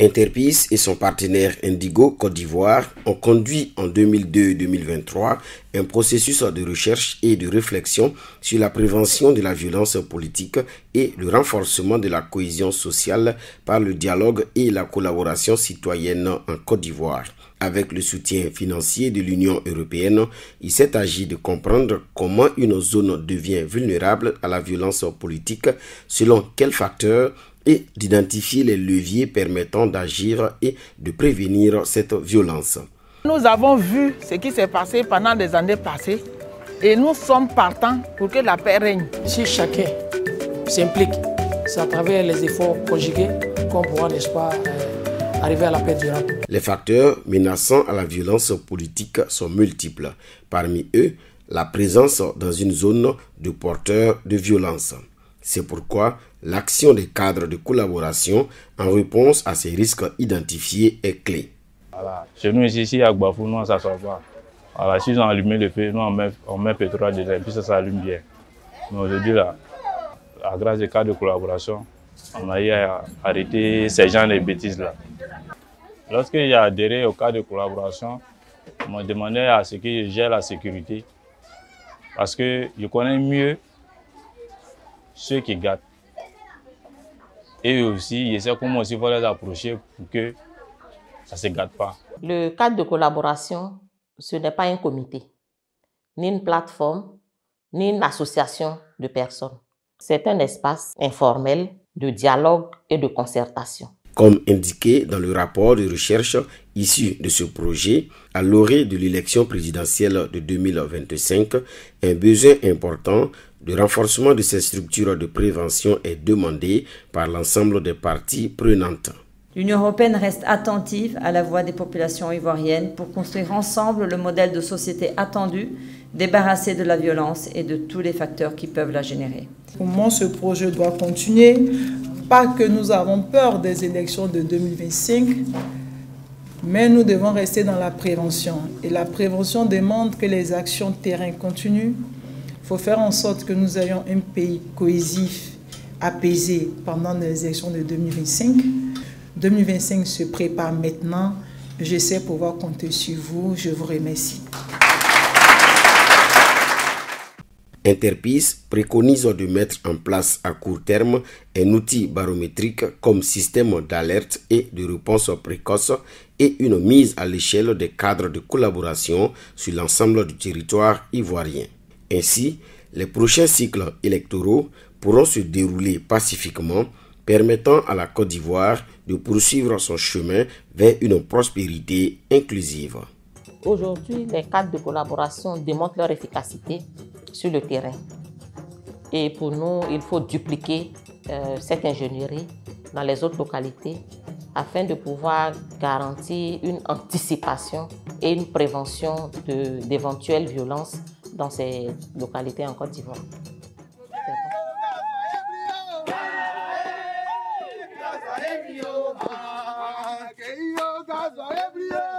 Interpeace et son partenaire Indigo Côte d'Ivoire ont conduit en 2002-2023 un processus de recherche et de réflexion sur la prévention de la violence politique et le renforcement de la cohésion sociale par le dialogue et la collaboration citoyenne en Côte d'Ivoire. Avec le soutien financier de l'Union européenne, il s'est agi de comprendre comment une zone devient vulnérable à la violence politique, selon quels facteurs, et d'identifier les leviers permettant d'agir et de prévenir cette violence. Nous avons vu ce qui s'est passé pendant des années passées et nous sommes partants pour que la paix règne. Si chacun s'implique, c'est à travers les efforts conjugués qu'on pourra, n'est-ce pas, arriver à la paix durable. Les facteurs menaçant à la violence politique sont multiples. Parmi eux, la présence dans une zone de porteurs de violence. C'est pourquoi l'action des cadres de collaboration en réponse à ces risques identifiés est clé. Voilà. Chez nous ici à Gbafou, nous, ça ne sort pas. Voilà, si ils ont allumé le feu, nous on met pétrole dedans et puis ça s'allume bien. Mais aujourd'hui, là, à grâce des cadres de collaboration, on a eu à arrêter ces gens de bêtises-là. Lorsque j'ai adhéré au cadre de collaboration, on m'a demandé à ce que je gère la sécurité parce que je connais mieux ceux qui gâtent. Et aussi, je sais comment aussi il faut les approcher pour que ça ne se gâte pas. Le cadre de collaboration, ce n'est pas un comité, ni une plateforme, ni une association de personnes. C'est un espace informel de dialogue et de concertation. Comme indiqué dans le rapport de recherche issu de ce projet, à l'orée de l'élection présidentielle de 2025, un besoin important de renforcement de ces structures de prévention est demandé par l'ensemble des parties prenantes. L'Union européenne reste attentive à la voix des populations ivoiriennes pour construire ensemble le modèle de société attendu, débarrassé de la violence et de tous les facteurs qui peuvent la générer. Comment ce projet doit continuer? Pas que nous avons peur des élections de 2025, mais nous devons rester dans la prévention. Et la prévention demande que les actions de terrain continuent. Il faut faire en sorte que nous ayons un pays cohésif, apaisé pendant les élections de 2025. 2025 se prépare maintenant. Je sais pouvoir compter sur vous. Je vous remercie. Interpeace préconise de mettre en place à court terme un outil barométrique comme système d'alerte et de réponse précoce et une mise à l'échelle des cadres de collaboration sur l'ensemble du territoire ivoirien. Ainsi, les prochains cycles électoraux pourront se dérouler pacifiquement, permettant à la Côte d'Ivoire de poursuivre son chemin vers une prospérité inclusive. Aujourd'hui, les cadres de collaboration démontrent leur efficacité sur le terrain. Et pour nous, il faut dupliquer cette ingénierie dans les autres localités afin de pouvoir garantir une anticipation et une prévention d'éventuelles violences dans ces localités en Côte d'Ivoire. Every